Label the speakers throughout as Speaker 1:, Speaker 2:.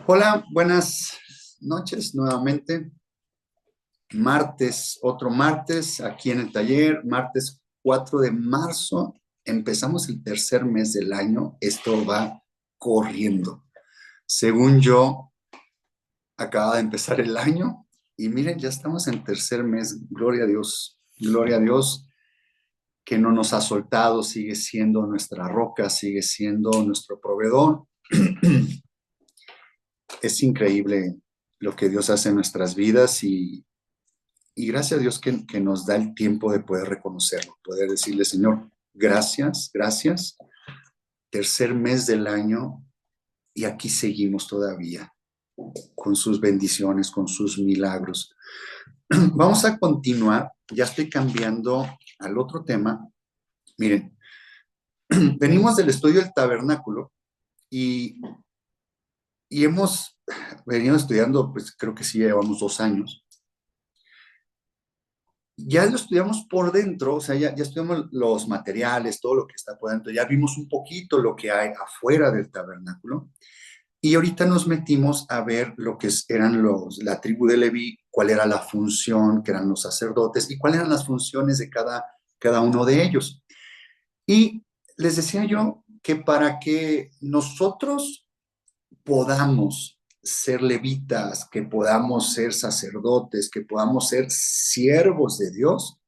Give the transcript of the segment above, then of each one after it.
Speaker 1: Hola, buenas noches nuevamente. Martes, otro martes aquí en el taller, martes 4 de marzo. Empezamos el tercer mes del año. Esto va corriendo. Según yo, acaba de empezar el año y miren, ya estamos en tercer mes. Gloria a Dios que no nos ha soltado, sigue siendo nuestra roca, sigue siendo nuestro proveedor. Es increíble lo que Dios hace en nuestras vidas y gracias a Dios que nos da el tiempo de poder reconocerlo, poder decirle, Señor, gracias, gracias. Tercer mes del año y aquí seguimos todavía con sus bendiciones, con sus milagros. Vamos a continuar, ya estoy cambiando al otro tema. Miren, venimos del estudio del tabernáculo y, y hemos venido estudiando, pues creo que sí, llevamos 2 años. Ya lo estudiamos por dentro, o sea, ya estudiamos los materiales, todo lo que está por dentro, ya vimos un poquito lo que hay afuera del tabernáculo y ahorita nos metimos a ver lo que eran la tribu de Leví, cuál era la función, que eran los sacerdotes y cuáles eran las funciones de cada uno de ellos. Y les decía yo que para que nosotros podamos ser levitas, que podamos ser sacerdotes, que podamos ser siervos de Dios,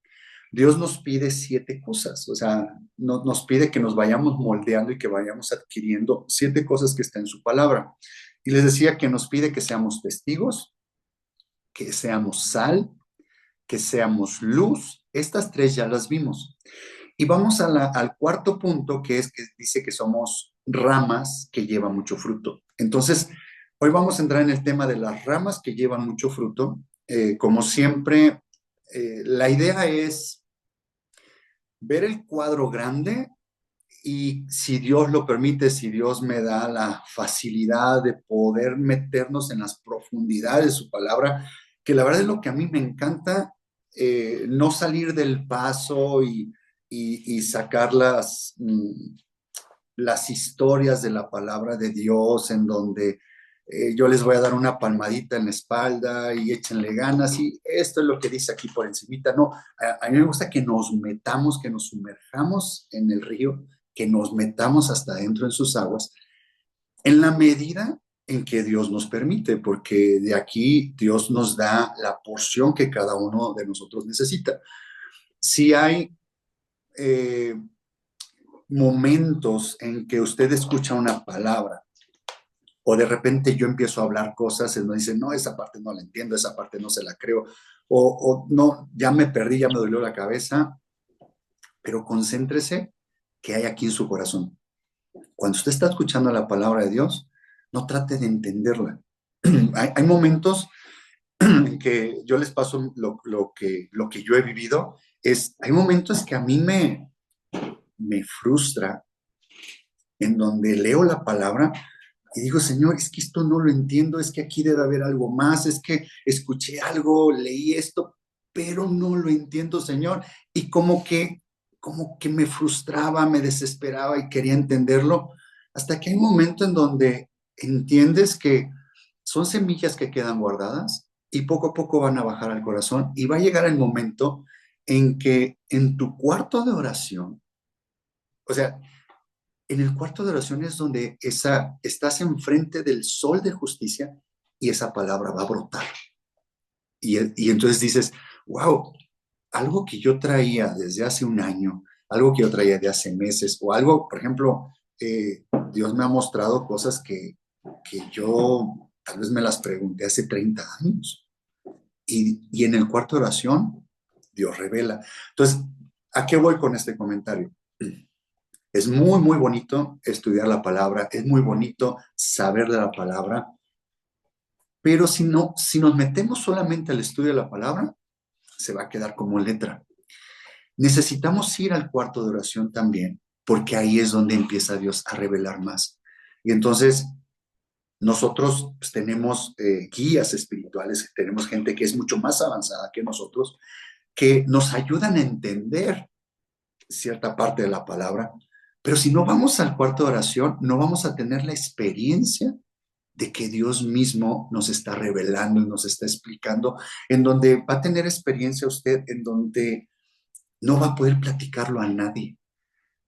Speaker 1: Dios nos pide 7 cosas, o sea, nos pide que nos vayamos moldeando y que vayamos adquiriendo 7 cosas que están en su palabra. Y les decía que nos pide que seamos testigos, que seamos sal, que seamos luz. Estas 3 ya las vimos. Y vamos al cuarto punto, que es que dice que somos ramas que llevan mucho fruto. Entonces, hoy vamos a entrar en el tema de las ramas que llevan mucho fruto. Como siempre, la idea es ver el cuadro grande y si Dios lo permite, si Dios me da la facilidad de poder meternos en las profundidades de su palabra, que la verdad es lo que a mí me encanta, no salir del paso y sacar las historias de la palabra de Dios en donde yo les voy a dar una palmadita en la espalda y échenle ganas y esto es lo que dice aquí por encimita. No, a mí me gusta que nos metamos, que nos sumerjamos en el río, que nos metamos hasta adentro en sus aguas, en la medida en que Dios nos permite, porque de aquí Dios nos da la porción que cada uno de nosotros necesita. Si hay eh, momentos en que usted escucha una palabra o de repente yo empiezo a hablar cosas y me dicen, no, esa parte no la entiendo, esa parte no se la creo, o no, ya me perdí, ya me dolió la cabeza, pero concéntrese que hay aquí en su corazón. Cuando usted está escuchando la palabra de Dios, no trate de entenderla. Hay momentos en que yo les paso lo que yo he vivido, hay momentos que a mí me frustra en donde leo la palabra y digo, Señor, es que esto no lo entiendo, es que aquí debe haber algo más, es que escuché algo, leí esto, pero no lo entiendo, Señor. Y como que me frustraba, me desesperaba y quería entenderlo, hasta que hay un momento en donde entiendes que son semillas que quedan guardadas y poco a poco van a bajar al corazón y va a llegar el momento en que en tu cuarto de oración, o sea, en el cuarto de oración es donde estás enfrente del sol de justicia y esa palabra va a brotar. Y entonces dices, wow, algo que yo traía desde hace un año, algo que yo traía de hace meses, o algo, por ejemplo, Dios me ha mostrado cosas que yo tal vez me las pregunté hace 30 años. Y en el cuarto de oración, Dios revela. Entonces, ¿a qué voy con este comentario? Es muy, muy bonito estudiar la palabra, es muy bonito saber de la palabra, pero si nos metemos solamente al estudio de la palabra, se va a quedar como letra. Necesitamos ir al cuarto de oración también, porque ahí es donde empieza Dios a revelar más. Y entonces nosotros pues, tenemos guías espirituales, tenemos gente que es mucho más avanzada que nosotros, que nos ayudan a entender cierta parte de la palabra, pero si no vamos al cuarto de oración, no vamos a tener la experiencia de que Dios mismo nos está revelando y nos está explicando, en donde va a tener experiencia usted, en donde no va a poder platicarlo a nadie.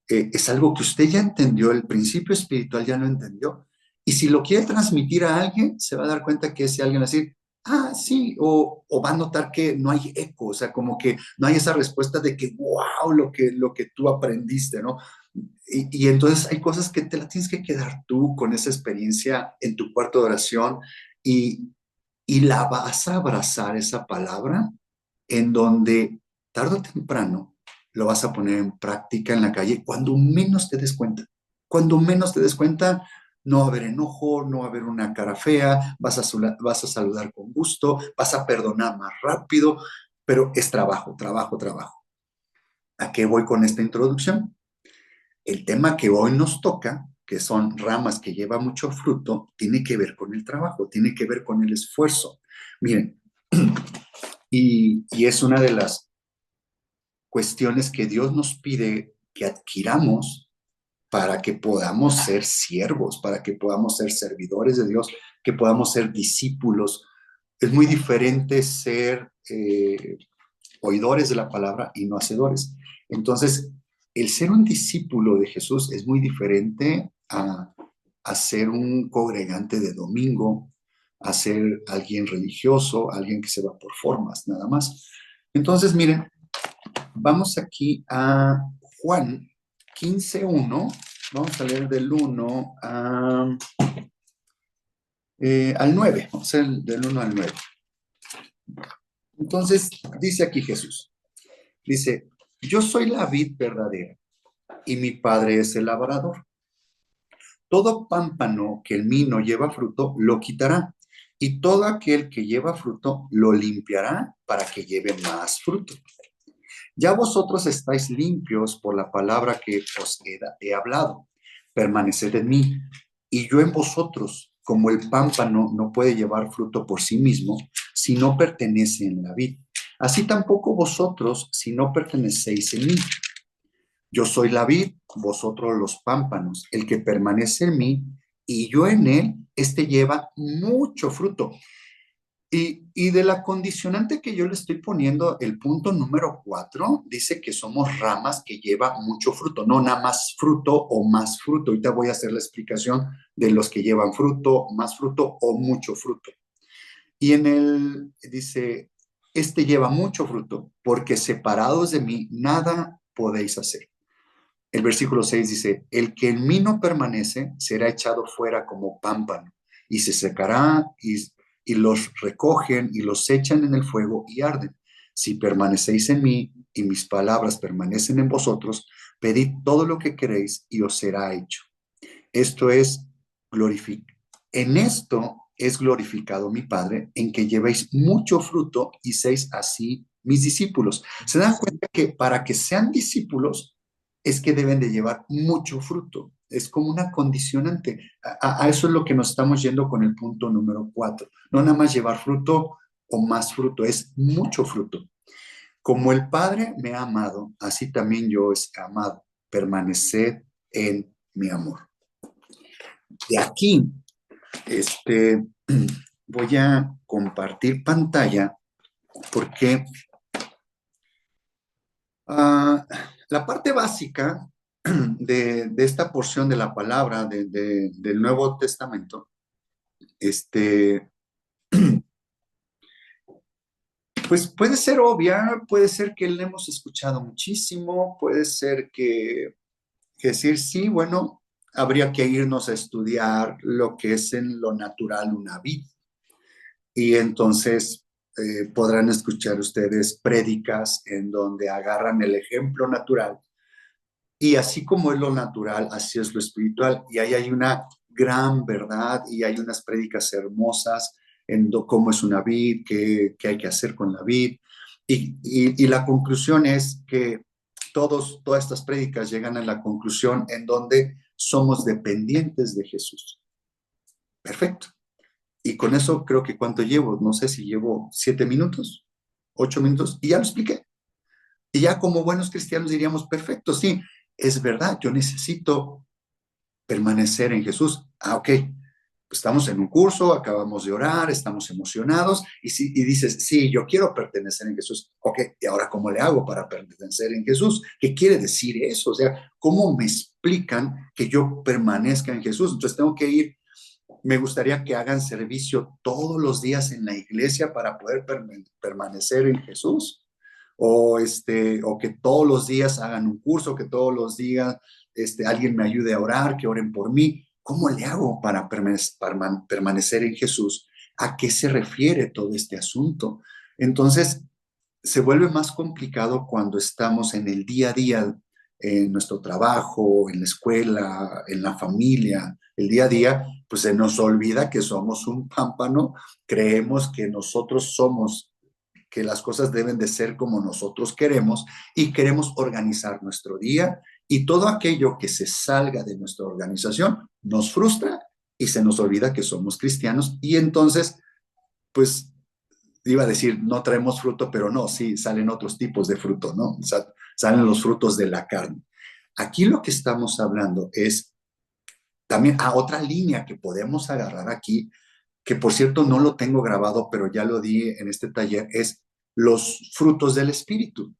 Speaker 1: Es algo que usted ya entendió, el principio espiritual ya lo entendió. Y si lo quiere transmitir a alguien, se va a dar cuenta que ese alguien va a decir, ah, sí, o va a notar que no hay eco, o sea, como que no hay esa respuesta de que, wow, lo que tú aprendiste, ¿no? Y entonces hay cosas que te las tienes que quedar tú con esa experiencia en tu cuarto de oración y, y la vas a abrazar esa palabra en donde tarde o temprano lo vas a poner en práctica en la calle cuando menos te des cuenta. Cuando menos te des cuenta, no va a haber enojo, no va a haber una cara fea, vas a saludar con gusto, vas a perdonar más rápido, pero es trabajo, trabajo, trabajo. ¿A qué voy con esta introducción? El tema que hoy nos toca, que son ramas que llevan mucho fruto, tiene que ver con el trabajo, tiene que ver con el esfuerzo. Miren, y es una de las cuestiones que Dios nos pide que adquiramos para que podamos ser siervos, para que podamos ser servidores de Dios, que podamos ser discípulos. Es muy diferente ser oidores de la palabra y no hacedores. Entonces, el ser un discípulo de Jesús es muy diferente a ser un congregante de domingo, a ser alguien religioso, alguien que se va por formas, nada más. Entonces, miren, vamos aquí a Juan 15:1. Vamos a leer del 1 al 9. Vamos a leer del 1 al 9. Entonces, dice aquí Jesús. Dice, yo soy la vid verdadera y mi padre es el labrador. Todo pámpano que en mí no lleva fruto, lo quitará. Y todo aquel que lleva fruto, lo limpiará para que lleve más fruto. Ya vosotros estáis limpios por la palabra que os he hablado. Permaneced en mí y yo en vosotros, como el pámpano no puede llevar fruto por sí mismo si no pertenece en la vid. Así tampoco vosotros si no pertenecéis en mí. Yo soy la vid, vosotros los pámpanos. El que permanece en mí y yo en él, este lleva mucho fruto. Y de la condicionante que yo le estoy poniendo, el punto número 4 dice que somos ramas que llevan mucho fruto, no nada más fruto o más fruto. Ahorita voy a hacer la explicación de los que llevan fruto, más fruto o mucho fruto. Y en él dice, este lleva mucho fruto, porque separados de mí nada podéis hacer. El versículo 6 dice, el que en mí no permanece será echado fuera como pámpano y se secará y los recogen y los echan en el fuego y arden. Si permanecéis en mí y mis palabras permanecen en vosotros, pedid todo lo que queréis y os será hecho. Esto es en esto es glorificado mi Padre, en que llevéis mucho fruto y seáis así mis discípulos. ¿Se dan cuenta que para que sean discípulos es que deben de llevar mucho fruto? Es como una condicionante. A eso es lo que nos estamos yendo con el punto número 4. No nada más llevar fruto o más fruto, es mucho fruto. Como el Padre me ha amado, así también yo os he amado. Permaneced en mi amor. De aquí, voy a compartir pantalla porque la parte básica de esta porción de la palabra del Nuevo Testamento, pues puede ser obvia, puede ser que la hemos escuchado muchísimo, puede ser que decir, sí, bueno, habría que irnos a estudiar lo que es en lo natural una vid. Y entonces podrán escuchar ustedes prédicas en donde agarran el ejemplo natural y así como es lo natural, así es lo espiritual. Y ahí hay una gran verdad y hay unas prédicas hermosas en cómo es una vid, qué hay que hacer con la vid. Y la conclusión es que todas estas prédicas llegan a la conclusión en donde somos dependientes de Jesús. Perfecto. Y con eso creo que cuánto llevo, no sé si llevo 7 minutos, 8 minutos, y ya lo expliqué. Y ya como buenos cristianos diríamos, perfecto, sí, es verdad, yo necesito permanecer en Jesús. Ah, ok. estamos en un curso, acabamos de orar, estamos emocionados y dices, sí, yo quiero pertenecer en Jesús. Ok, ¿y ahora cómo le hago para pertenecer en Jesús? ¿Qué quiere decir eso? O sea, ¿cómo me explican que yo permanezca en Jesús? Entonces tengo que ir, me gustaría que hagan servicio todos los días en la iglesia para poder permanecer en Jesús. O que todos los días hagan un curso, que todos los días alguien me ayude a orar, que oren por mí. ¿Cómo le hago para permanecer en Jesús? ¿A qué se refiere todo este asunto? Entonces, se vuelve más complicado cuando estamos en el día a día, en nuestro trabajo, en la escuela, en la familia, el día a día, pues se nos olvida que somos un pámpano, creemos que nosotros somos, que las cosas deben de ser como nosotros queremos y queremos organizar nuestro día y todo aquello que se salga de nuestra organización nos frustra y se nos olvida que somos cristianos y entonces, pues iba a decir, no traemos fruto, pero no, sí, salen otros tipos de fruto, ¿no? O sea, salen los frutos de la carne. Aquí lo que estamos hablando es también a otra línea que podemos agarrar aquí, que por cierto no lo tengo grabado, pero ya lo di en este taller, es los frutos del Espíritu.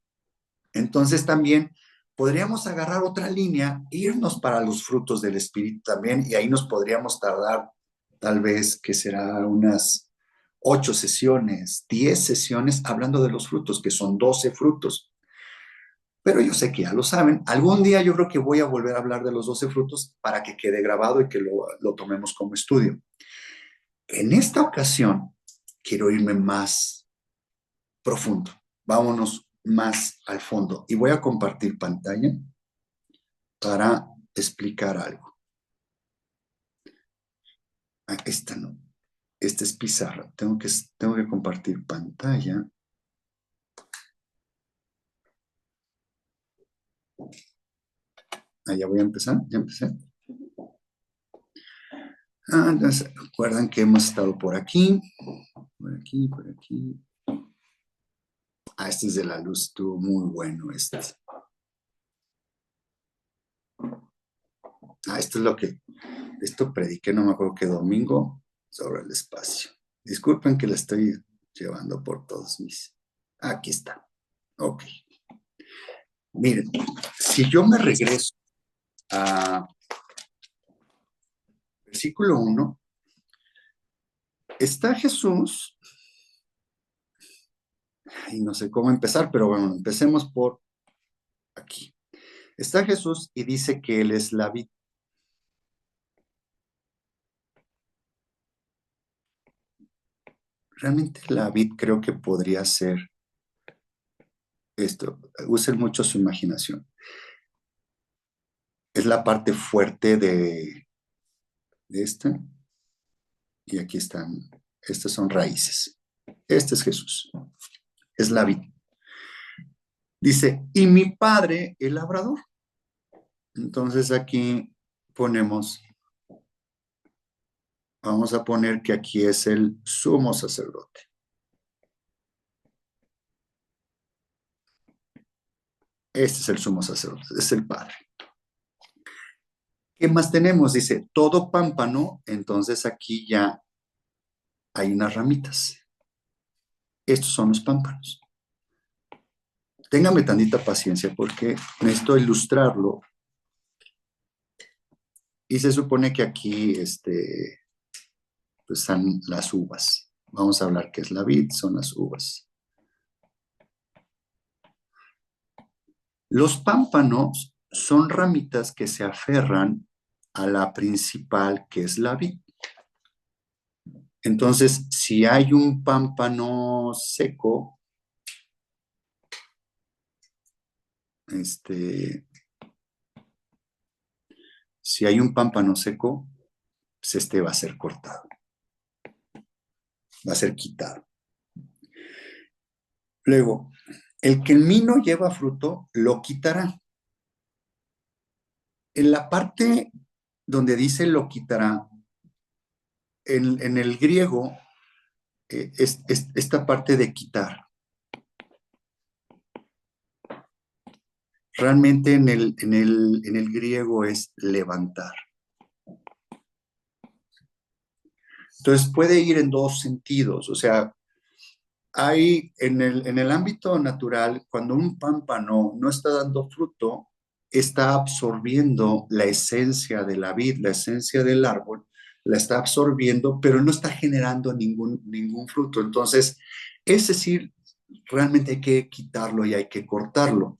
Speaker 1: Entonces también podríamos agarrar otra línea, irnos para los frutos del Espíritu también, y ahí nos podríamos tardar tal vez que será unas 8 sesiones, 10 sesiones hablando de los frutos, que son 12 frutos. Pero yo sé que ya lo saben. Algún día yo creo que voy a volver a hablar de los 12 frutos para que quede grabado y que lo tomemos como estudio. En esta ocasión quiero irme más profundo. Vámonos más al fondo. Y voy a compartir pantalla para explicar algo. Ah, esta no. Esta es pizarra. Tengo que compartir pantalla. Ah, ya voy a empezar. Ya empecé. Ah, entonces, recuerdan que hemos estado por aquí. Por aquí, por aquí. Ah, este es de la luz. Estuvo muy bueno este. Ah, esto es lo que... Esto prediqué, no me acuerdo qué domingo, sobre el espacio. Disculpen que la estoy llevando por todos mis... Aquí está. Ok. Miren, si yo me regreso a versículo 1, está Jesús, y no sé cómo empezar, pero bueno, empecemos por aquí. Está Jesús y dice que Él es la vid. Realmente la vid creo que podría ser esto. Usen mucho su imaginación. Es la parte fuerte de esta. Y aquí están, estas son raíces. Este es Jesús, es la vid. Dice, y mi padre, el labrador. Entonces aquí ponemos, vamos a poner que aquí es el sumo sacerdote. Este es el sumo sacerdote, es el padre. ¿Qué más tenemos? Dice, todo pámpano, entonces aquí ya hay unas ramitas. Estos son los pámpanos. Téngame tantita paciencia porque necesito ilustrarlo. Y se supone que aquí pues están las uvas. Vamos a hablar qué es la vid, son las uvas. Los pámpanos son ramitas que se aferran a la principal, que es la vid. Entonces, si hay un pámpano seco, si hay un pámpano seco, pues este va a ser cortado, va a ser quitado. Luego, el que en mí no lleva fruto, lo quitará. En la parte donde dice lo quitará, en el griego, es esta parte de quitar. Realmente en el griego es levantar. Entonces puede ir en dos sentidos, o sea, hay en el ámbito natural, cuando un pámpano no está dando fruto, está absorbiendo la esencia de la vid, la esencia del árbol, la está absorbiendo, pero no está generando ningún fruto. Entonces, es decir, realmente hay que quitarlo y hay que cortarlo.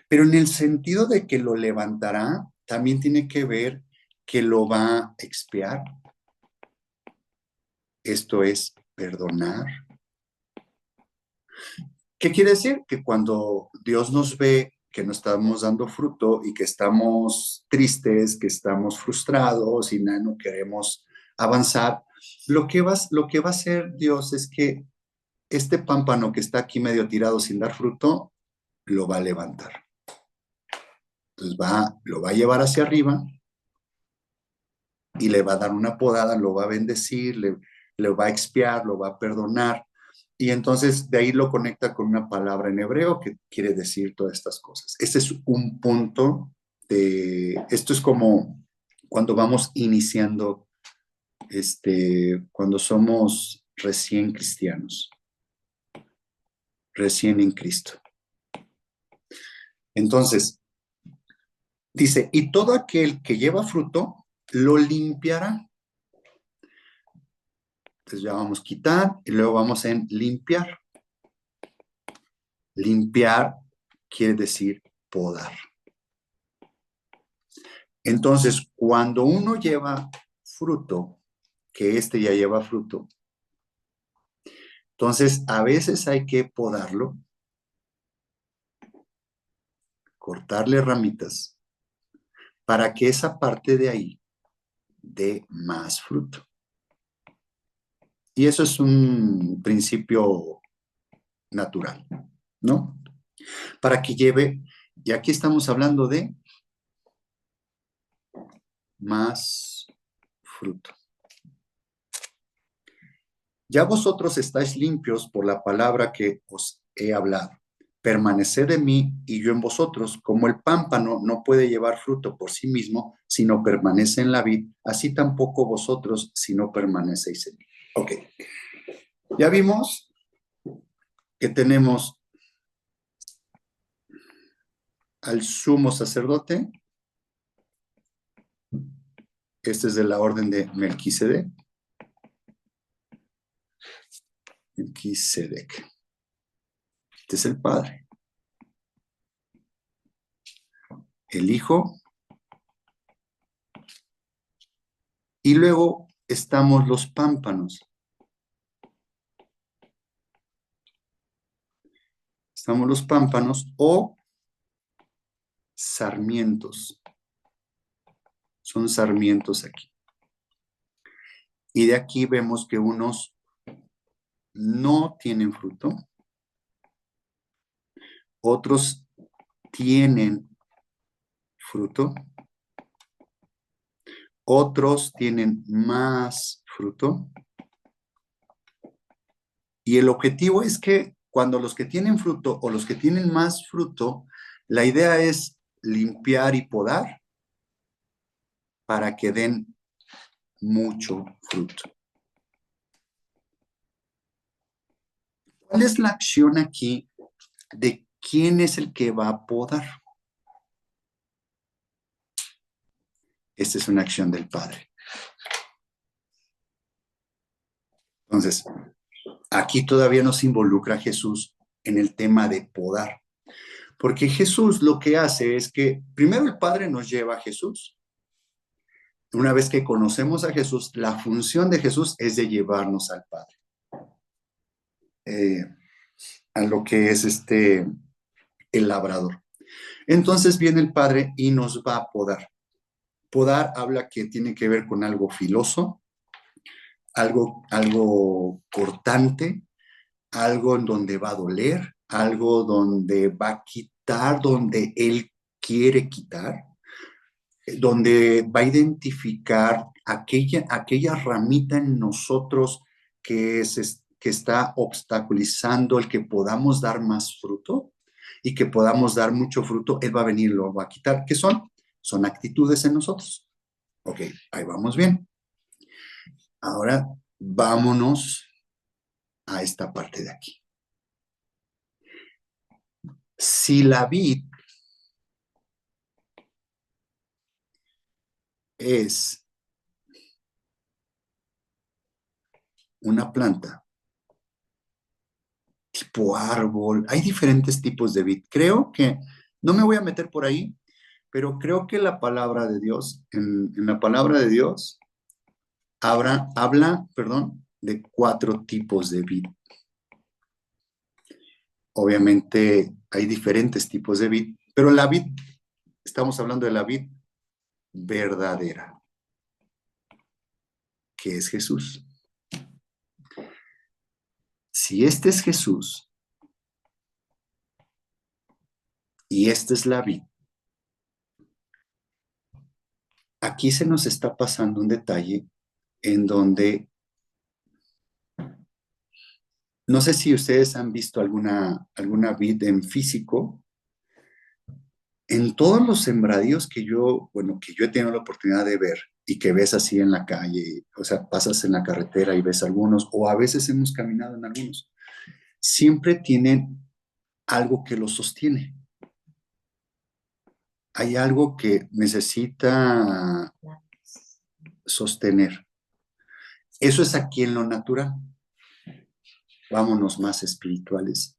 Speaker 1: Pero en el sentido de que lo levantará, también tiene que ver que lo va a expiar, esto es perdonar. ¿Qué quiere decir? Que cuando Dios nos ve que no estamos dando fruto y que estamos tristes, que estamos frustrados y no queremos avanzar, lo que va a hacer Dios es que este pámpano que está aquí medio tirado sin dar fruto, lo va a levantar. Entonces lo va a llevar hacia arriba y le va a dar una podada, lo va a bendecir, le va a expiar, lo va a perdonar. Y entonces de ahí lo conecta con una palabra en hebreo que quiere decir todas estas cosas. Este es un punto esto es como cuando vamos iniciando, cuando somos recién cristianos, recién en Cristo. Entonces, dice, y todo aquel que lleva fruto, lo limpiará. Entonces ya vamos a quitar y luego vamos en limpiar. Limpiar quiere decir podar. Entonces, cuando uno lleva fruto, que ya lleva fruto, entonces a veces hay que podarlo, cortarle ramitas, para que esa parte de ahí dé más fruto. Y eso es un principio natural, ¿no? Para que lleve, y aquí estamos hablando de más fruto. Ya vosotros estáis limpios por la palabra que os he hablado. Permaneced en mí y yo en vosotros, como el pámpano no puede llevar fruto por sí mismo, si no permanece en la vid, así tampoco vosotros si no permanecéis en mí. Ok, ya vimos que tenemos al sumo sacerdote, este es de la orden de Melquisedec. Melquisedec. Este es el Padre. El Hijo. Y luego estamos los pámpanos. Estamos los pámpanos o sarmientos. Son sarmientos aquí. Y de aquí vemos que unos no tienen fruto, otros tienen fruto, otros tienen más fruto. Y el objetivo es que cuando los que tienen fruto o los que tienen más fruto, la idea es limpiar y podar para que den mucho fruto. ¿Cuál es la acción aquí de quién es el que va a podar? Esta es una acción del Padre. Entonces, aquí todavía nos involucra Jesús en el tema de podar. Porque Jesús lo que hace es que primero el Padre nos lleva a Jesús. Una vez que conocemos a Jesús, la función de Jesús es de llevarnos al Padre. A lo que es el labrador. Entonces viene el Padre y nos va a podar. Podar habla que tiene que ver con algo filoso, algo cortante, algo en donde va a doler, algo donde va a quitar, donde Él quiere quitar, donde va a identificar aquella ramita en nosotros que está obstaculizando el que podamos dar más fruto y que podamos dar mucho fruto. Él va a venir y lo va a quitar. ¿Qué son? Son actitudes en nosotros. Ok, ahí vamos bien. Ahora vámonos a esta parte de aquí. Si la vid es una planta tipo árbol, hay diferentes tipos de vid. Creo que, no me voy a meter por ahí, pero creo que la palabra de Dios, en la palabra de Dios, habla, de 4 tipos de vid. Obviamente hay diferentes tipos de vid, pero la vid, estamos hablando de la vid verdadera, que es Jesús. Si este es Jesús y esta es la vid, aquí se nos está pasando un detalle en donde, no sé si ustedes han visto alguna vid en físico. En todos los sembradíos que yo he tenido la oportunidad de ver y que ves así en la calle, o sea, pasas en la carretera y ves algunos, o a veces hemos caminado en algunos, siempre tienen algo que los sostiene. Hay algo que necesita sostener. Eso es aquí en lo natural. Vámonos más espirituales.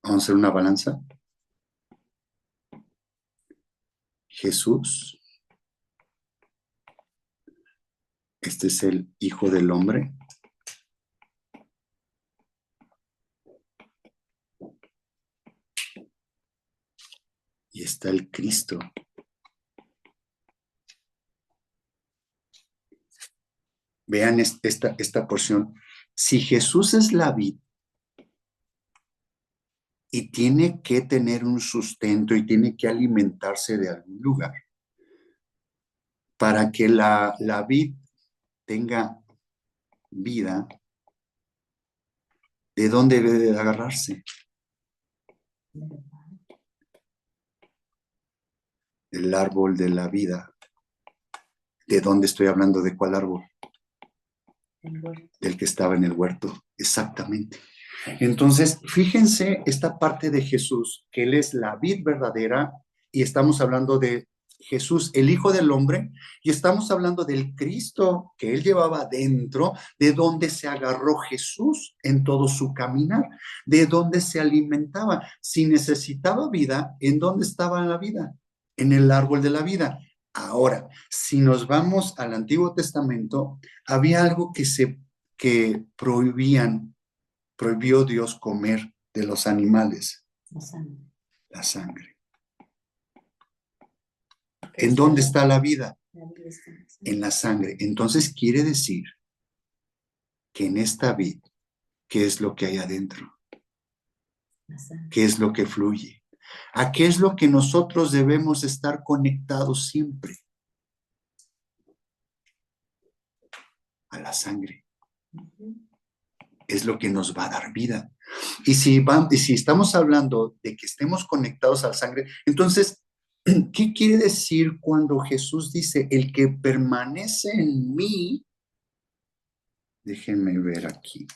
Speaker 1: Vamos a hacer una balanza. Jesús, este es el Hijo del Hombre. Y está el Cristo. Vean esta porción. Si Jesús es la vid y tiene que tener un sustento y tiene que alimentarse de algún lugar, para que la vid tenga vida, ¿de dónde debe de agarrarse? El árbol de la vida. ¿De dónde estoy hablando? ¿De cuál árbol? Del que estaba en el huerto. Exactamente. Entonces, fíjense esta parte de Jesús, que Él es la vid verdadera, y estamos hablando de Jesús, el Hijo del Hombre, y estamos hablando del Cristo que Él llevaba dentro, de donde se agarró Jesús en todo su caminar, de donde se alimentaba. Si necesitaba vida, ¿en dónde estaba la vida? En el árbol de la vida. Ahora, si nos vamos al Antiguo Testamento, había algo que prohibió Dios comer de los animales.
Speaker 2: La sangre.
Speaker 1: La sangre. ¿En dónde está la vida?
Speaker 2: La vida está en la sangre.
Speaker 1: En la sangre. Entonces quiere decir que en esta vid, ¿qué es lo que hay adentro?
Speaker 2: La sangre.
Speaker 1: ¿Qué es lo que fluye? ¿A qué es lo que nosotros debemos estar conectados siempre? A la sangre. Es lo que nos va a dar vida. Y si estamos hablando de que estemos conectados a la sangre, entonces, ¿qué quiere decir cuando Jesús dice, el que permanece en mí? Déjenme ver aquí.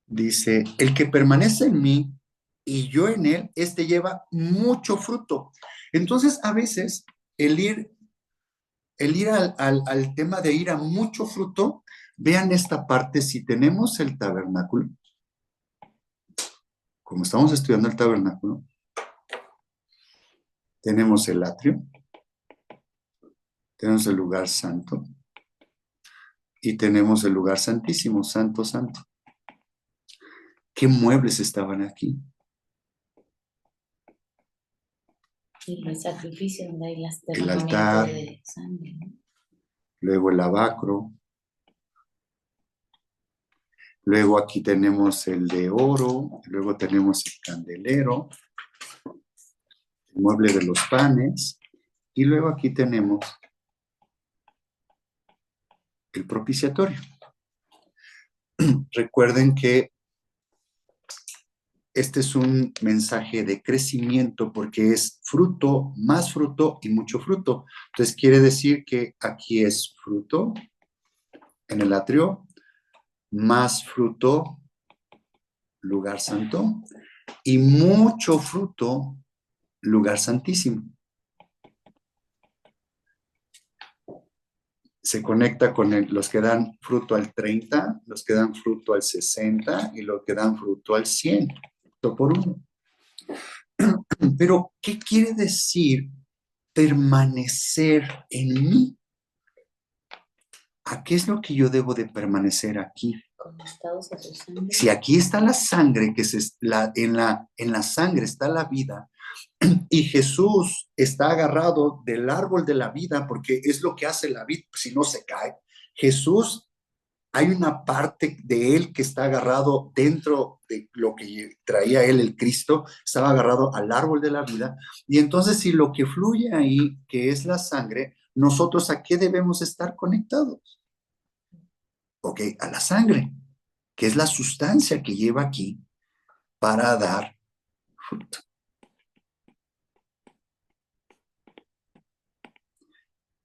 Speaker 1: Dice, el que permanece en mí y yo en él, este lleva mucho fruto. Entonces, a veces, el ir al tema de ir a mucho fruto, vean esta parte, si tenemos el tabernáculo, como estamos estudiando el tabernáculo, tenemos el atrio, tenemos el lugar santo y tenemos el lugar santísimo, santo, santo. ¿Qué muebles estaban aquí?
Speaker 2: Y el sacrificio donde hay las
Speaker 1: El altar,
Speaker 2: de sangre, ¿no?
Speaker 1: luego el lavacro, luego aquí tenemos el de oro, luego tenemos el candelero, el mueble de los panes, y luego aquí tenemos el propiciatorio. Recuerden que este es un mensaje de crecimiento porque es fruto, más fruto y mucho fruto. Entonces quiere decir que aquí es fruto en el atrio, más fruto, lugar santo, y mucho fruto, lugar santísimo. Se conecta con los que dan fruto al 30, los que dan fruto al 60 y los que dan fruto al 100, por uno. Pero, ¿qué quiere decir permanecer en mí? ¿A qué es lo que yo debo de permanecer aquí?
Speaker 2: Conectados a su sangre.
Speaker 1: Si aquí está la sangre, en la sangre está la vida, y Jesús está agarrado del árbol de la vida, porque es lo que hace la vid, si no se cae. Jesús, hay una parte de él que está agarrado dentro de lo que traía él, el Cristo, estaba agarrado al árbol de la vida, y entonces si lo que fluye ahí, que es la sangre, nosotros ¿a qué debemos estar conectados? Ok, a la sangre, que es la sustancia que lleva aquí para dar fruto.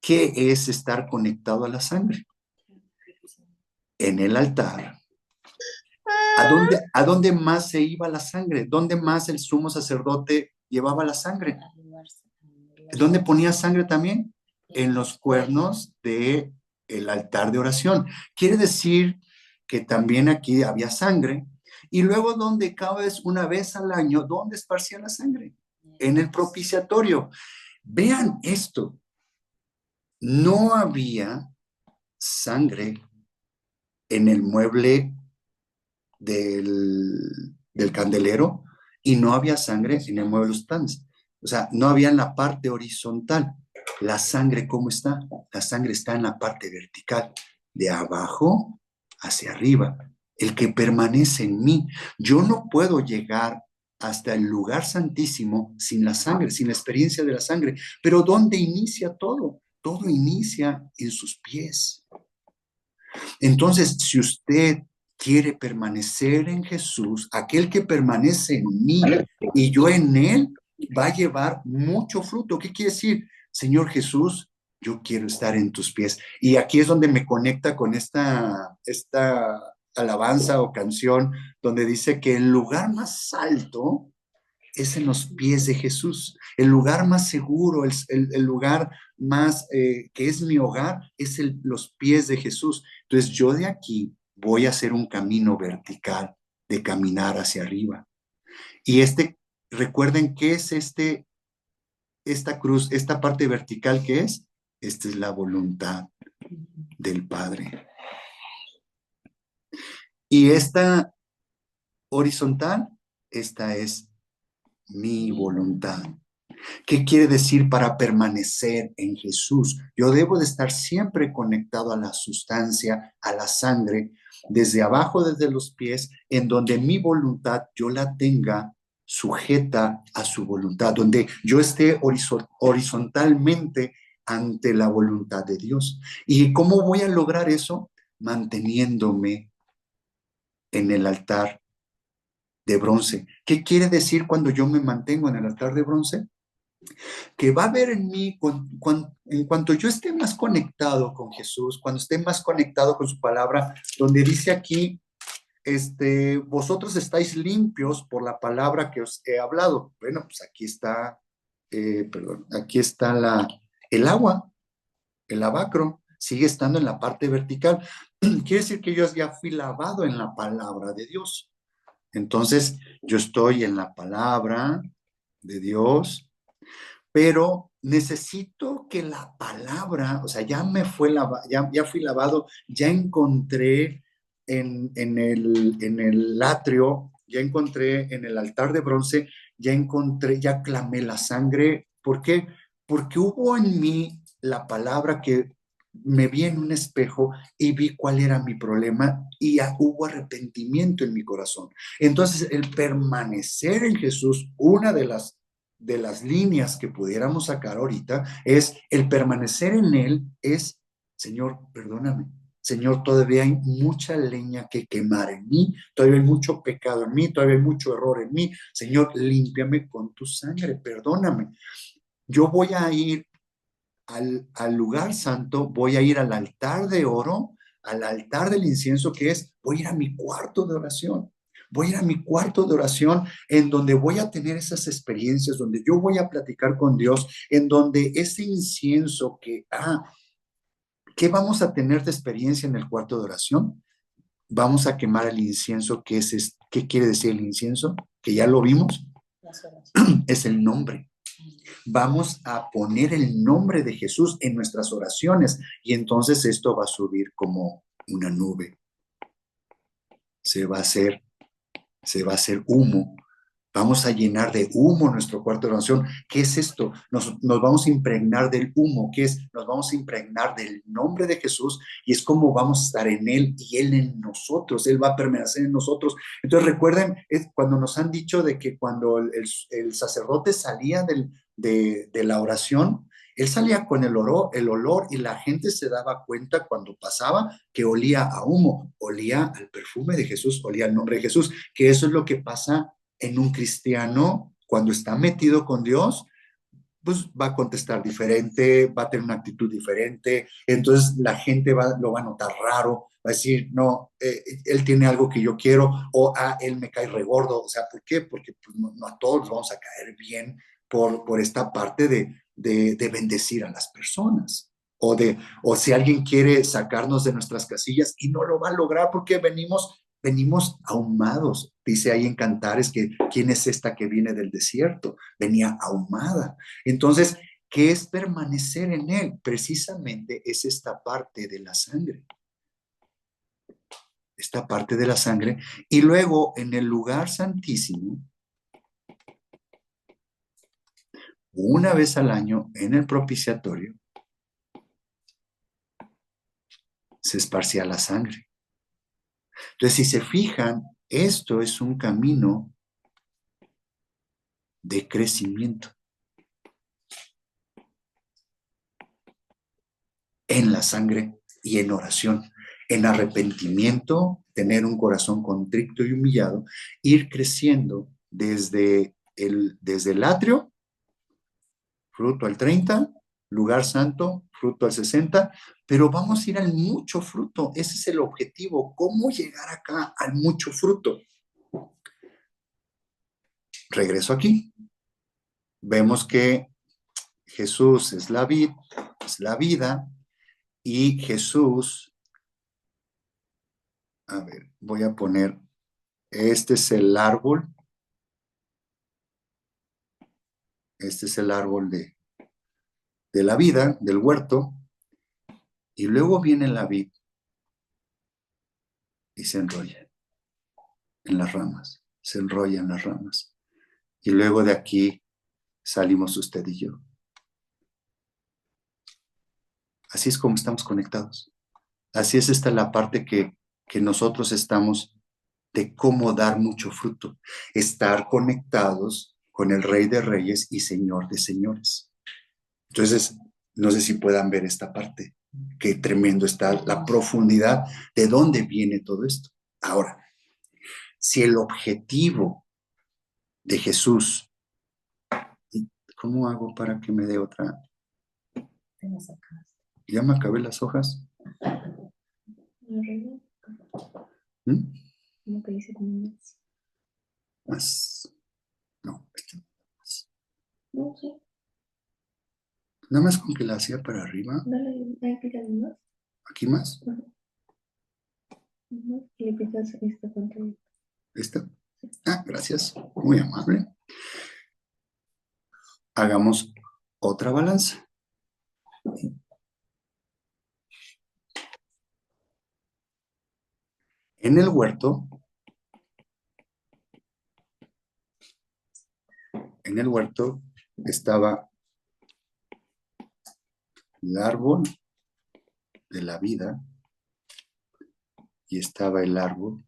Speaker 1: ¿Qué es estar conectado a la sangre? En el altar. ¿A dónde más se iba la sangre? ¿Dónde más el sumo sacerdote llevaba la sangre? ¿Dónde ponía sangre también? En los cuernos del altar de oración. Quiere decir que también aquí había sangre. Y luego, donde cada vez, una vez al año, ¿dónde esparcía la sangre? En el propiciatorio. Vean esto. No había sangre en el mueble del candelero y no había sangre en el mueble de los panes. O sea, no había en la parte horizontal. La sangre, ¿cómo está? La sangre está en la parte vertical, de abajo hacia arriba. El que permanece en mí. Yo no puedo llegar hasta el lugar santísimo sin la sangre, sin la experiencia de la sangre. Pero ¿dónde inicia todo? Todo inicia en sus pies. Entonces, si usted quiere permanecer en Jesús, aquel que permanece en mí y yo en él, va a llevar mucho fruto. ¿Qué quiere decir? Señor Jesús, yo quiero estar en tus pies. Y aquí es donde me conecta con esta alabanza o canción, donde dice que el lugar más alto es en los pies de Jesús. El lugar más seguro, el lugar más que es mi hogar, es los pies de Jesús. Entonces yo de aquí voy a hacer un camino vertical de caminar hacia arriba. Y recuerden qué es esta cruz, esta parte vertical que es, esta es la voluntad del Padre. Y esta horizontal, esta es mi voluntad. ¿Qué quiere decir para permanecer en Jesús? Yo debo de estar siempre conectado a la sustancia, a la sangre, desde abajo, desde los pies, en donde mi voluntad yo la tenga sujeta a su voluntad, donde yo esté horizontalmente ante la voluntad de Dios. ¿Y cómo voy a lograr eso? Manteniéndome en el altar de bronce. ¿Qué quiere decir cuando yo me mantengo en el altar de bronce? Que va a haber en mí, en cuanto yo esté más conectado con Jesús, cuando esté más conectado con su palabra, donde dice aquí, vosotros estáis limpios por la palabra que os he hablado. Bueno, pues aquí está, aquí está el agua, el lavacro, sigue estando en la parte vertical. Quiere decir que yo ya fui lavado en la palabra de Dios. Entonces, yo estoy en la palabra de Dios, pero necesito que la palabra, o sea, ya ya fui lavado, ya encontré en el atrio, ya encontré en el altar de bronce, ya clamé la sangre. ¿Por qué? Porque hubo en mí la palabra que me vi en un espejo y vi cuál era mi problema y hubo arrepentimiento en mi corazón. Entonces, el permanecer en Jesús, una de las líneas que pudiéramos sacar ahorita es el permanecer en él es, Señor, perdóname, Señor, todavía hay mucha leña que quemar en mí, todavía hay mucho pecado en mí, todavía hay mucho error en mí. Señor, límpiame con tu sangre, perdóname. Yo voy a ir al lugar santo, voy a ir al altar de oro, al altar del incienso que es, voy a ir a mi cuarto de oración. Voy a ir a mi cuarto de oración en donde voy a tener esas experiencias, donde yo voy a platicar con Dios, en donde ese incienso ¿qué vamos a tener de experiencia en el cuarto de oración? Vamos a quemar el incienso, ¿qué quiere decir el incienso? Que ya lo vimos,
Speaker 2: Las oraciones.
Speaker 1: es el nombre. Vamos a poner el nombre de Jesús en nuestras oraciones y entonces esto va a subir como una nube. Se va a hacer humo. Vamos a llenar de humo nuestro cuarto de oración. ¿Qué es esto? Nos vamos a impregnar del humo. ¿Qué es? Nos vamos a impregnar del nombre de Jesús y es como vamos a estar en Él y Él en nosotros. Él va a permanecer en nosotros. Entonces recuerden, cuando nos han dicho de que cuando el sacerdote salía de la oración, él salía con el olor y la gente se daba cuenta cuando pasaba que olía a humo, olía al perfume de Jesús, olía al nombre de Jesús, que eso es lo que pasa en un cristiano cuando está metido con Dios, pues va a contestar diferente, va a tener una actitud diferente, entonces la gente lo va a notar raro, va a decir, no, él tiene algo que yo quiero, o él me cae regordo, o sea, ¿por qué? Porque pues, no a todos vamos a caer bien por esta parte de bendecir a las personas. O si alguien quiere sacarnos de nuestras casillas y no lo va a lograr porque venimos ahumados. Dice ahí en Cantares que quién es esta que viene del desierto, venía ahumada. Entonces, ¿qué es permanecer en él? Precisamente es esta parte de la sangre. Esta parte de la sangre. Y luego en el lugar santísimo, una vez al año en el propiciatorio, se esparcía la sangre. Entonces, si se fijan, esto es un camino de crecimiento en la sangre y en oración, en arrepentimiento, tener un corazón contrito y humillado, ir creciendo desde el atrio, fruto al 30, lugar santo, fruto al 60, pero vamos a ir al mucho fruto. Ese es el objetivo. ¿Cómo llegar acá al mucho fruto? Regreso aquí. Vemos que Jesús es la vid, es la vida, y Jesús, a ver, voy a poner, este es el árbol, este es el árbol de la vida, del huerto, y luego viene la vid y se enrolla en las ramas, se enrolla en las ramas. Y luego de aquí salimos usted y yo. Así es como estamos conectados. Así es esta la parte que nosotros estamos de cómo dar mucho fruto. Estar conectados con el Rey de Reyes y Señor de Señores. Entonces, no sé si puedan ver esta parte. Qué tremendo está la profundidad de dónde viene todo esto. Ahora, si el objetivo de Jesús, ¿cómo hago para que me dé otra?
Speaker 2: Te la sacaste.
Speaker 1: Ya me acabé las hojas. ¿Mm?
Speaker 2: Como que dice como
Speaker 1: Más. No, más.
Speaker 2: no sé.
Speaker 1: Nada más con que la hacía para arriba.
Speaker 2: Dale, ahí picas más.
Speaker 1: Aquí más.
Speaker 2: Y le picas esta pantalla.
Speaker 1: Esta. Ah, gracias. Muy amable. Hagamos otra balanza. En el huerto, estaba el árbol de la vida y estaba el árbol,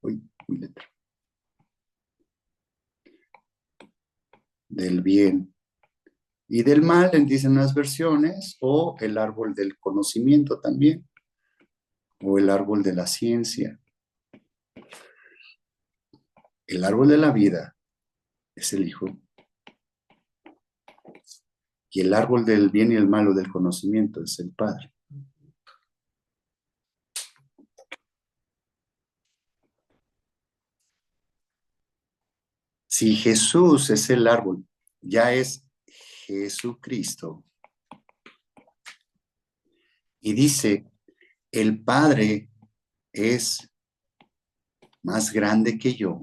Speaker 1: uy, mi letra, del bien Y del mal, dicen unas versiones, o el árbol del conocimiento también, o el árbol de la ciencia. El árbol de la vida es el Hijo. Y el árbol del bien y el mal o del conocimiento es el Padre. Si Jesús es el árbol, ya es Jesucristo. Y dice, el Padre es más grande que yo.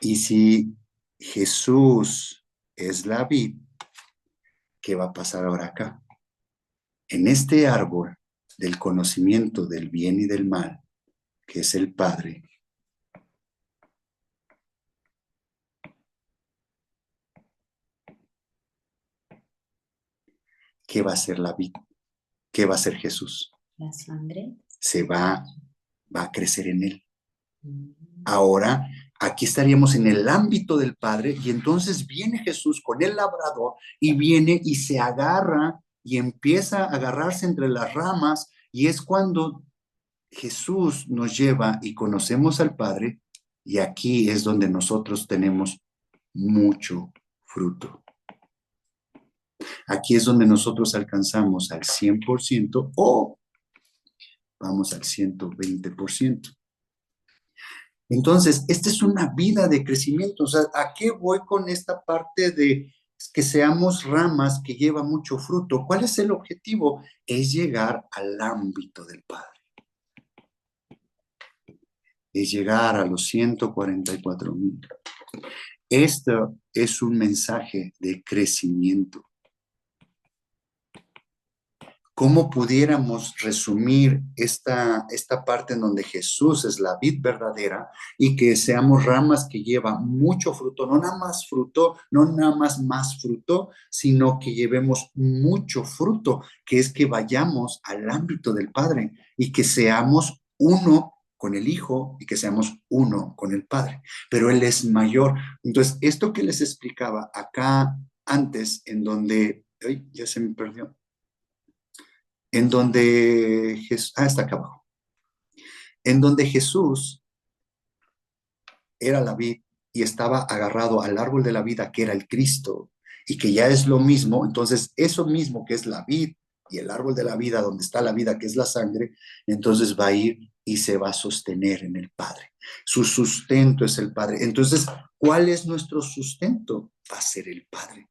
Speaker 1: Y si Jesús es la vid, ¿qué va a pasar ahora acá? En este árbol del conocimiento del bien y del mal, que es el Padre, ¿qué va a ser la vid? ¿Qué va a ser Jesús?
Speaker 2: La sangre.
Speaker 1: Se va a crecer en él.
Speaker 2: Mm.
Speaker 1: Ahora, aquí estaríamos en el ámbito del Padre y entonces viene Jesús con el labrador y viene y se agarra y empieza a agarrarse entre las ramas y es cuando Jesús nos lleva y conocemos al Padre y aquí es donde nosotros tenemos mucho fruto. Aquí es donde nosotros alcanzamos al 100% o vamos al 120%. Entonces, esta es una vida de crecimiento. O sea, ¿a qué voy con esta parte de que seamos ramas que lleva mucho fruto? ¿Cuál es el objetivo? Es llegar al ámbito del Padre. Es llegar a los 144,000. Esto es un mensaje de crecimiento. ¿Cómo pudiéramos resumir esta parte en donde Jesús es la vid verdadera y que seamos ramas que llevan mucho fruto, no nada más fruto, sino que llevemos mucho fruto, que es que vayamos al ámbito del Padre y que seamos uno con el Hijo y que seamos uno con el Padre, pero Él es mayor. Entonces, esto que les explicaba acá antes, en donde, ay, ya se me perdió, en donde Jesús, está acá abajo, en donde Jesús era la vid y estaba agarrado al árbol de la vida que era el Cristo y que ya es lo mismo, entonces eso mismo que es la vid y el árbol de la vida donde está la vida que es la sangre, entonces va a ir y se va a sostener en el Padre. Su sustento es el Padre. Entonces, ¿cuál es nuestro sustento? Va a ser el Padre,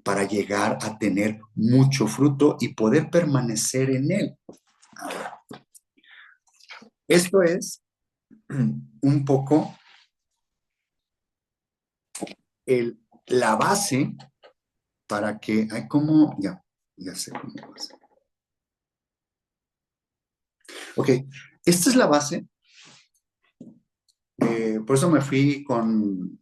Speaker 1: para llegar a tener mucho fruto y poder permanecer en él. Ahora, esto es un poco la base para que, hay como, ya sé cómo va a ser. Ok, esta es la base. Por eso me fui con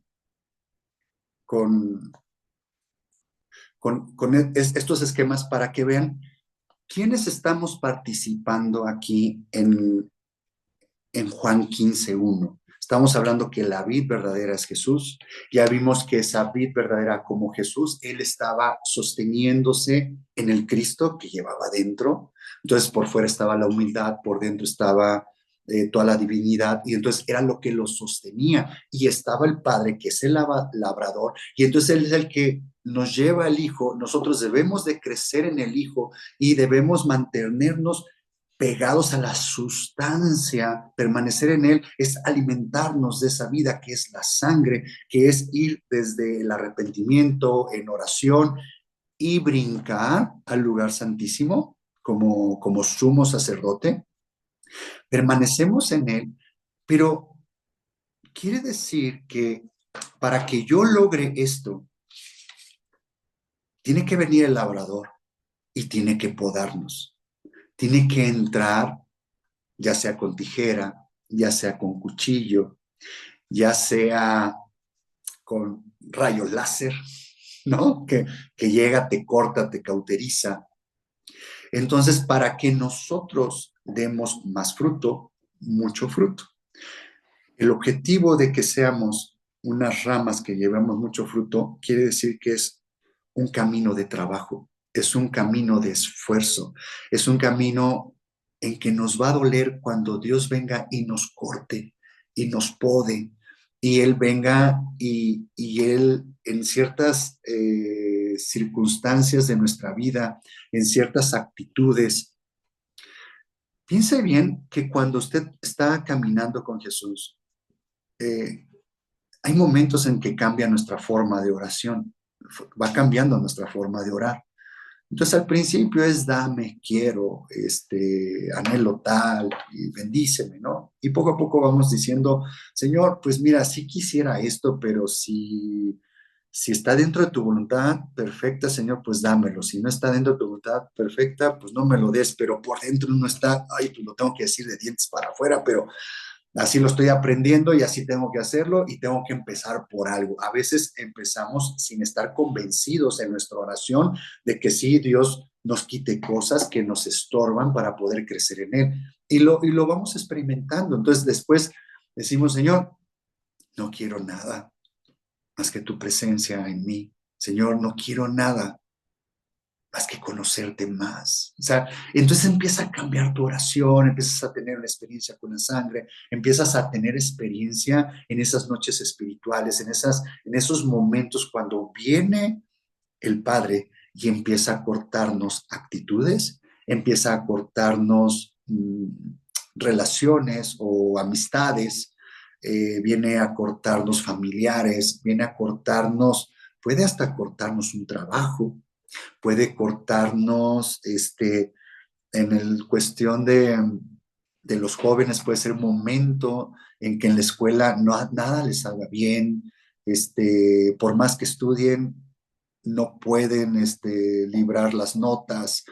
Speaker 1: estos esquemas para que vean quiénes estamos participando aquí en Juan 15:1. Estamos hablando que la vid verdadera es Jesús. Ya vimos que esa vid verdadera como Jesús, Él estaba sosteniéndose en el Cristo que llevaba dentro. Entonces, por fuera estaba la humildad, por dentro estaba toda la divinidad, y entonces era lo que lo sostenía. Y estaba el Padre, que es el labrador, y entonces Él es el que nos lleva al Hijo. Nosotros debemos de crecer en el Hijo y debemos mantenernos pegados a la sustancia, permanecer en él, es alimentarnos de esa vida que es la sangre, que es ir desde el arrepentimiento en oración y brincar al lugar santísimo como sumo sacerdote. Permanecemos en él, pero quiere decir que para que yo logre esto, tiene que venir el labrador y tiene que podarnos. Tiene que entrar ya sea con tijera, ya sea con cuchillo, ya sea con rayos láser, ¿no? Que llega, te corta, te cauteriza. Entonces, para que nosotros demos más fruto, mucho fruto. El objetivo de que seamos unas ramas que llevamos mucho fruto, quiere decir que es un camino de trabajo, es un camino de esfuerzo, es un camino en que nos va a doler cuando Dios venga y nos corte y nos pode, y Él venga y Él en ciertas circunstancias de nuestra vida, en ciertas actitudes. Piense bien que cuando usted está caminando con Jesús, eh, hay momentos en que cambia nuestra forma de oración, va cambiando nuestra forma de orar. Entonces al principio es dame, quiero, anhelo tal, y bendíceme, ¿no? Y poco a poco vamos diciendo, Señor, pues mira, sí quisiera esto, pero si está dentro de tu voluntad perfecta, Señor, pues dámelo. Si no está dentro de tu voluntad perfecta, pues no me lo des, pero por dentro no está, ay, pues lo tengo que decir de dientes para afuera, pero así lo estoy aprendiendo y así tengo que hacerlo y tengo que empezar por algo. A veces empezamos sin estar convencidos en nuestra oración de que sí, Dios nos quite cosas que nos estorban para poder crecer en Él. Y lo vamos experimentando. Entonces después decimos, Señor, no quiero nada más que tu presencia en mí. Señor, no quiero nada más que conocerte más. O sea, entonces empieza a cambiar tu oración, empiezas a tener una experiencia con la sangre, empiezas a tener experiencia en esas noches espirituales, en esos momentos cuando viene el Padre y empieza a cortarnos actitudes, empieza a cortarnos relaciones o amistades, viene a cortarnos familiares, viene a cortarnos, puede hasta cortarnos un trabajo, puede cortarnos, en el cuestión de los jóvenes, puede ser un momento en que en la escuela no, nada les salga bien, por más que estudien, no pueden librar las notas,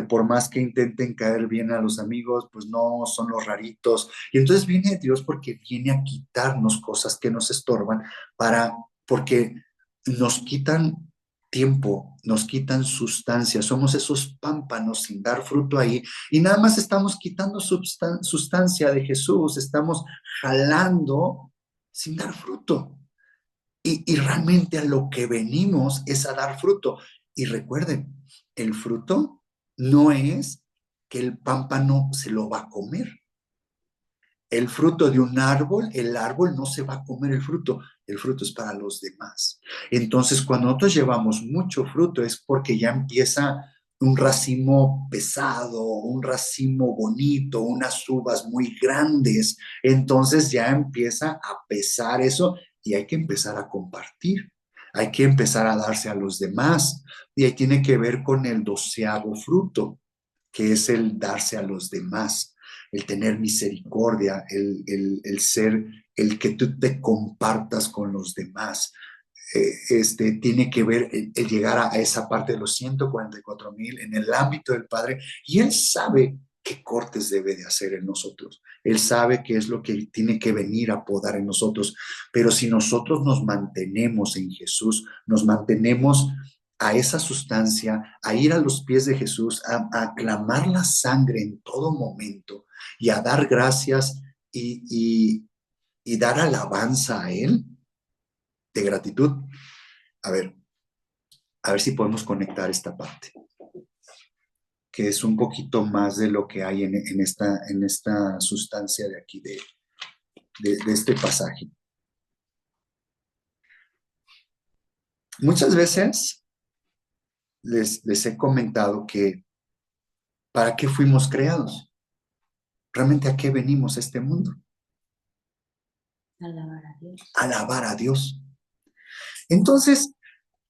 Speaker 1: por más que intenten caer bien a los amigos, pues no, son los raritos. Y entonces viene Dios porque viene a quitarnos cosas que nos estorban porque nos quitan tiempo, nos quitan sustancia, somos esos pámpanos sin dar fruto ahí y nada más estamos quitando sustancia de Jesús, estamos jalando sin dar fruto. Y realmente a lo que venimos es a dar fruto. Y recuerden, el fruto no es que el pámpano se lo va a comer. El fruto de un árbol, el árbol no se va a comer el fruto es para los demás. Entonces, cuando nosotros llevamos mucho fruto es porque ya empieza un racimo pesado, un racimo bonito, unas uvas muy grandes, entonces ya empieza a pesar eso y hay que empezar a compartir, hay que empezar a darse a los demás y ahí tiene que ver con el 12º fruto, que es el darse a los demás, el tener misericordia, ser, el que tú te compartas con los demás. Tiene que ver el llegar a esa parte de los 144,000 en el ámbito del Padre, y Él sabe qué cortes debe de hacer en nosotros. Él sabe qué es lo que tiene que venir a podar en nosotros, pero si nosotros nos mantenemos en Jesús, nos mantenemos a esa sustancia, a ir a los pies de Jesús, a clamar la sangre en todo momento y a dar gracias y dar alabanza a Él de gratitud. A ver si podemos conectar esta parte, que es un poquito más de lo que hay en esta sustancia de aquí, de este pasaje. Muchas veces les he comentado que ¿para qué fuimos creados? ¿Realmente a qué venimos a este mundo?
Speaker 2: Alabar a Dios.
Speaker 1: Alabar a Dios. Entonces,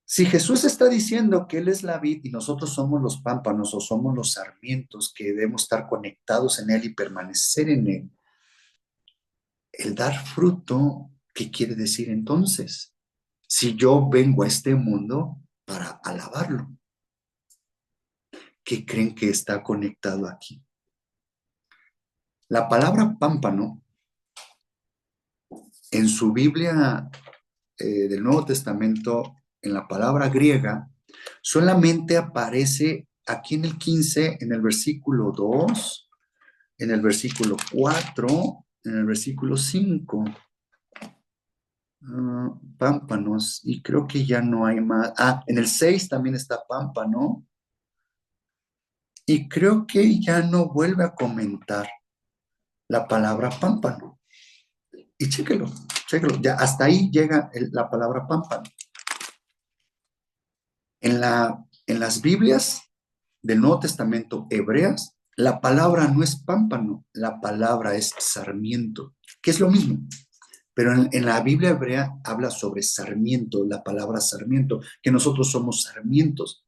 Speaker 1: si Jesús está diciendo que Él es la vid y nosotros somos los pámpanos o somos los sarmientos que debemos estar conectados en Él y permanecer en Él, el dar fruto, ¿qué quiere decir entonces? Si yo vengo a este mundo para alabarlo, ¿qué creen que está conectado aquí? La palabra pámpano en su Biblia del Nuevo Testamento, en la palabra griega, solamente aparece aquí en el 15, en el versículo 2, en el versículo 4, en el versículo 5. Pámpanos, y creo que ya no hay más. Ah, en el 6 también está pámpano, y creo que ya no vuelve a comentar la palabra pámpano. Y chéquelo, chéquelo, ya hasta ahí llega la palabra pámpano. En las Biblias del Nuevo Testamento hebreas, la palabra no es pámpano, la palabra es sarmiento, que es lo mismo. Pero en la Biblia hebrea habla sobre sarmiento, la palabra sarmiento, que nosotros somos sarmientos.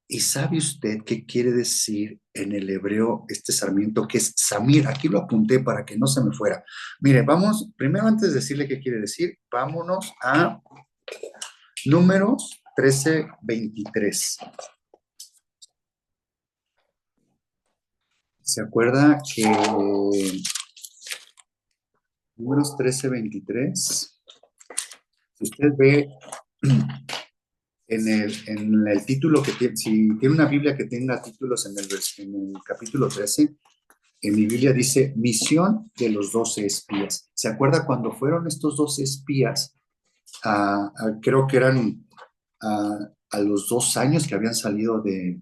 Speaker 1: ¿Y sabe usted qué quiere decir en el hebreo este sarmiento, que es samir? Aquí lo apunté para que no se me fuera. Mire, vamos, primero antes de decirle qué quiere decir, vámonos a Números 13:23. ¿Se acuerda que Números 13:23? Si usted ve en el título que tiene, si tiene una Biblia que tenga títulos en el capítulo 13, en mi Biblia dice misión de los 12 espías. ¿Se acuerda cuando fueron estos 12 espías? Creo que eran a los 2 años que habían salido de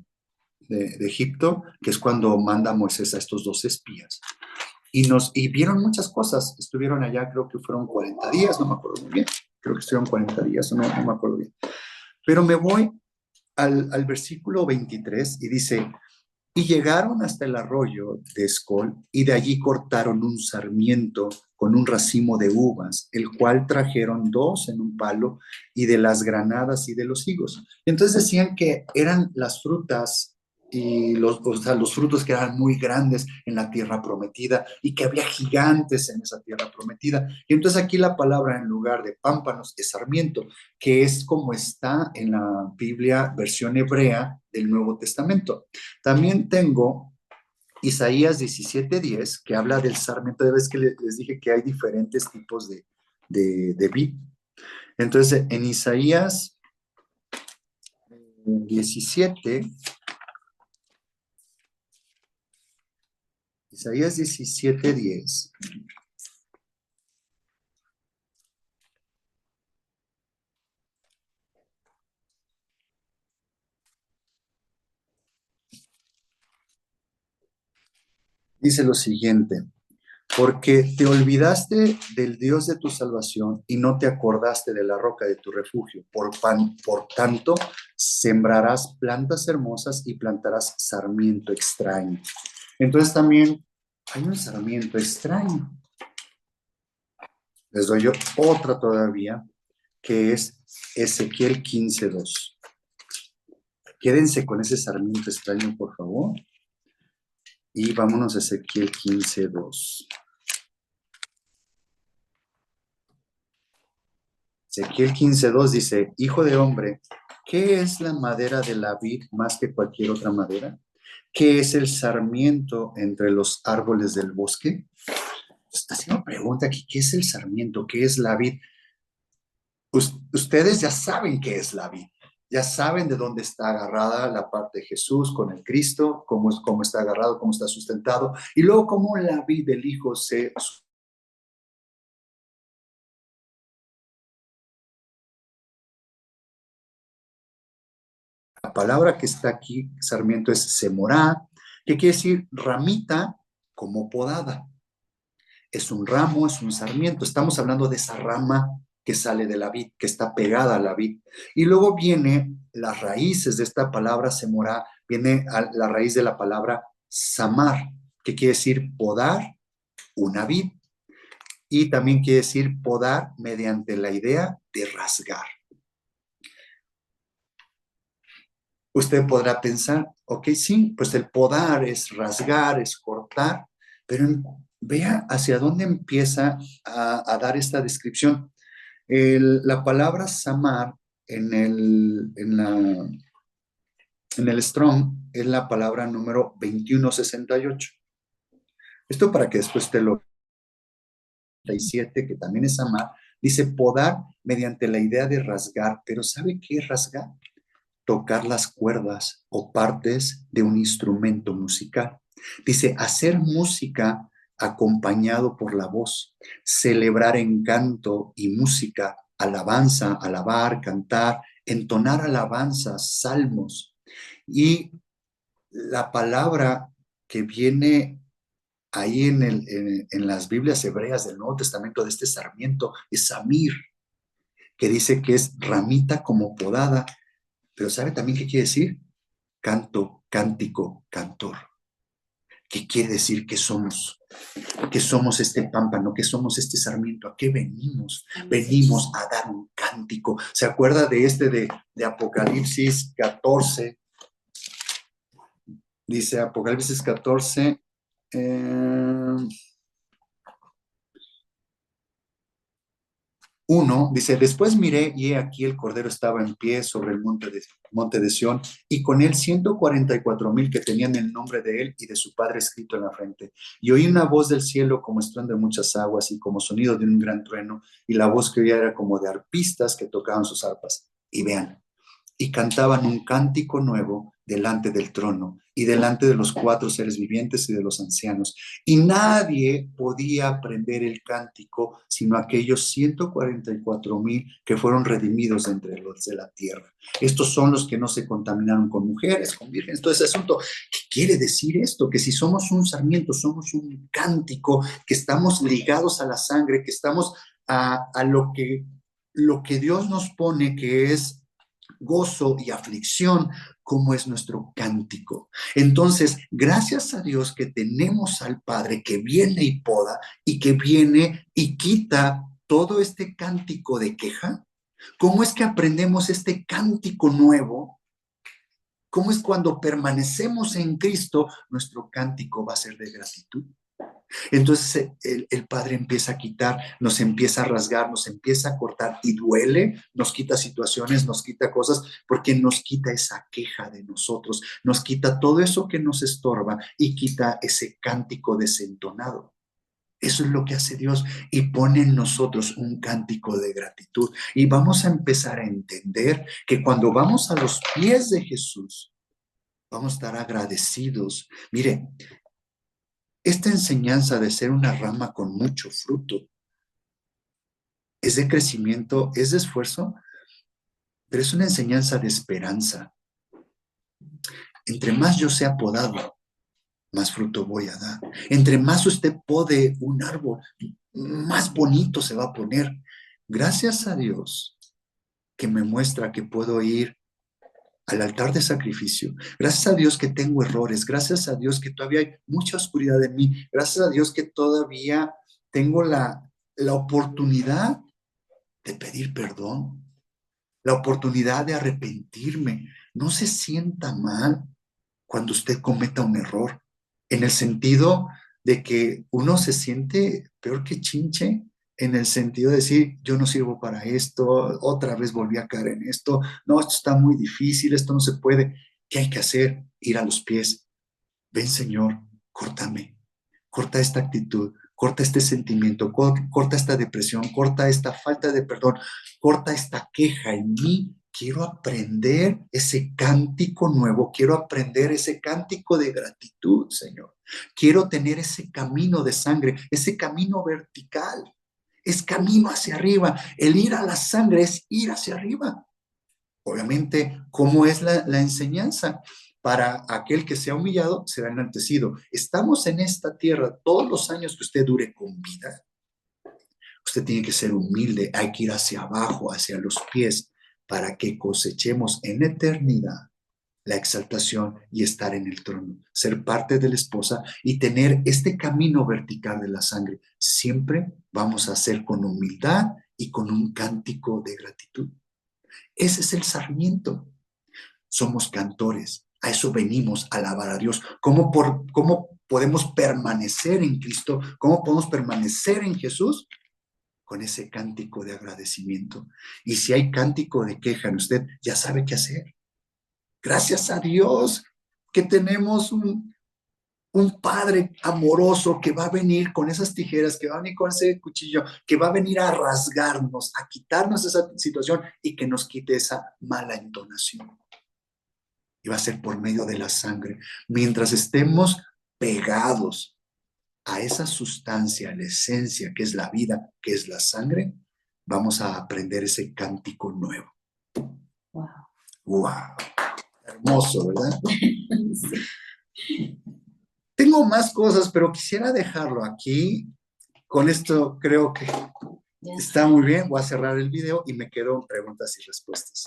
Speaker 1: Egipto, que es cuando manda Moisés a estos 12 espías. Y vieron muchas cosas. Estuvieron allá, creo que fueron 40 días, no me acuerdo muy bien. Creo que estuvieron 40 días, no me acuerdo bien. Pero me voy al versículo 23 y dice, y llegaron hasta el arroyo de Escol y de allí cortaron un sarmiento con un racimo de uvas, el cual trajeron 2 en un palo y de las granadas y de los higos. Entonces decían que eran las frutas y o sea, los frutos que eran muy grandes en la tierra prometida y que había gigantes en esa tierra prometida. Y entonces aquí la palabra en lugar de pámpanos es sarmiento, que es como está en la Biblia versión hebrea del Nuevo Testamento. También tengo Isaías 17:10, que habla del sarmiento. De vez que les dije que hay diferentes tipos de vid. Entonces, en Isaías 17, Isaías 17:10, dice lo siguiente. Porque te olvidaste del Dios de tu salvación y no te acordaste de la roca de tu refugio. Por tanto, sembrarás plantas hermosas y plantarás sarmiento extraño. Entonces también hay un sarmiento extraño. Les doy yo otra todavía, que es Ezequiel 15:2. Quédense con ese sarmiento extraño, por favor. Y vámonos a Ezequiel 15:2. Ezequiel 15:2 dice, Hijo de hombre, ¿qué es la madera de la vid más que cualquier otra madera? ¿Qué es el sarmiento entre los árboles del bosque? Está haciendo pregunta aquí, ¿qué es el sarmiento? ¿Qué es la vid? Ustedes ya saben qué es la vid. Ya saben de dónde está agarrada la parte de Jesús con el Cristo, cómo está agarrado, cómo está sustentado, y luego cómo la vid del Hijo se... La palabra que está aquí, sarmiento, es semorá, que quiere decir ramita como podada. Es un ramo, es un sarmiento. Estamos hablando de esa rama que sale de la vid, que está pegada a la vid. Y luego viene las raíces de esta palabra semorá, viene a la raíz de la palabra samar, que quiere decir podar una vid. Y también quiere decir podar mediante la idea de rasgar. Usted podrá pensar, ok, sí, pues el podar es rasgar, es cortar, pero vea hacia dónde empieza a dar esta descripción. La palabra samar en el Strong es la palabra número 2168. Esto para que después te lo 37, que también es samar, dice podar mediante la idea de rasgar, pero ¿sabe qué es rasgar? Tocar las cuerdas o partes de un instrumento musical. Dice, hacer música acompañado por la voz, celebrar en canto y música, alabanza, alabar, cantar, entonar alabanzas, salmos. Y la palabra que viene ahí en las Biblias hebreas del Nuevo Testamento de este sarmiento es samir, que dice que es ramita como podada, pero ¿sabe también qué quiere decir? Canto, cántico, cantor. ¿Qué quiere decir que somos? Que somos este pámpano, que somos este sarmiento. ¿A qué venimos? Venimos a dar un cántico. ¿Se acuerda de de Apocalipsis 14? Dice Apocalipsis 14, 1, dice, después miré y he aquí el Cordero estaba en pie sobre el monte de Sión y con él 144,000 que tenían el nombre de él y de su Padre escrito en la frente. Y oí una voz del cielo como estruendo de muchas aguas y como sonido de un gran trueno, y la voz que oía era como de arpistas que tocaban sus arpas. Y vean, y cantaban un cántico nuevo delante del trono y delante de los 4 seres vivientes y de los ancianos. Y nadie podía aprender el cántico sino aquellos 144,000 que fueron redimidos entre los de la tierra. Estos son los que no se contaminaron con mujeres, con vírgenes, todo ese asunto. ¿Qué quiere decir esto? Que si somos un sarmiento, somos un cántico, que estamos ligados a la sangre, que estamos a lo que Dios nos pone, que es gozo y aflicción, como es nuestro cántico. Entonces, gracias a Dios que tenemos al Padre que viene y poda y que viene y quita todo este cántico de queja. ¿Cómo es que aprendemos este cántico nuevo? ¿Cómo es cuando permanecemos en Cristo, nuestro cántico va a ser de gratitud? Entonces el Padre empieza a quitar, nos empieza a rasgar, nos empieza a cortar y duele, nos quita situaciones, nos quita cosas, porque nos quita esa queja de nosotros, nos quita todo eso que nos estorba y quita ese cántico desentonado. Eso es lo que hace Dios y pone en nosotros un cántico de gratitud. Y vamos a empezar a entender que cuando vamos a los pies de Jesús, vamos a estar agradecidos. Mire, esta enseñanza de ser una rama con mucho fruto es de crecimiento, es de esfuerzo, pero es una enseñanza de esperanza. Entre más yo sea podado, más fruto voy a dar. Entre más usted pode un árbol, más bonito se va a poner. Gracias a Dios que me muestra que puedo ir al altar de sacrificio. Gracias a Dios que tengo errores. Gracias a Dios que todavía hay mucha oscuridad en mí. Gracias a Dios que todavía tengo la oportunidad de pedir perdón, la oportunidad de arrepentirme. No se sienta mal cuando usted cometa un error, en el sentido de que uno se siente peor que chinche, en el sentido de decir, yo no sirvo para esto, otra vez volví a caer en esto, no, esto está muy difícil, esto no se puede. ¿Qué hay que hacer? Ir a los pies. Ven, Señor, córtame, corta esta actitud, corta este sentimiento, corta esta depresión, corta esta falta de perdón, corta esta queja en mí. Quiero aprender ese cántico nuevo, quiero aprender ese cántico de gratitud, Señor. Quiero tener ese camino de sangre, ese camino vertical, es camino hacia arriba. El ir a la sangre es ir hacia arriba. Obviamente, ¿cómo es la enseñanza? Para aquel que se ha humillado, será enaltecido. Estamos en esta tierra todos los años que usted dure con vida. Usted tiene que ser humilde, hay que ir hacia abajo, hacia los pies, para que cosechemos en eternidad la exaltación y estar en el trono, ser parte de la esposa y tener este camino vertical de la sangre. Siempre vamos a hacer con humildad y con un cántico de gratitud. Ese es el sarmiento. Somos cantores. A eso venimos, a alabar a Dios. ¿Cómo podemos permanecer en Cristo? ¿Cómo podemos permanecer en Jesús? Con ese cántico de agradecimiento. Y si hay cántico de queja en usted, ya sabe qué hacer. Gracias a Dios que tenemos un Padre amoroso que va a venir con esas tijeras, que va a venir con ese cuchillo, que va a venir a rasgarnos, a quitarnos esa situación y que nos quite esa mala entonación. Y va a ser por medio de la sangre. Mientras estemos pegados a esa sustancia, la esencia que es la vida, que es la sangre, vamos a aprender ese cántico nuevo.
Speaker 2: Wow.
Speaker 1: ¡Wow! Hermoso, ¿verdad?
Speaker 2: Sí.
Speaker 1: Tengo más cosas, pero quisiera dejarlo aquí. Con esto creo que
Speaker 2: Ya.
Speaker 1: está muy bien. Voy a cerrar el video y me quedo en preguntas y respuestas.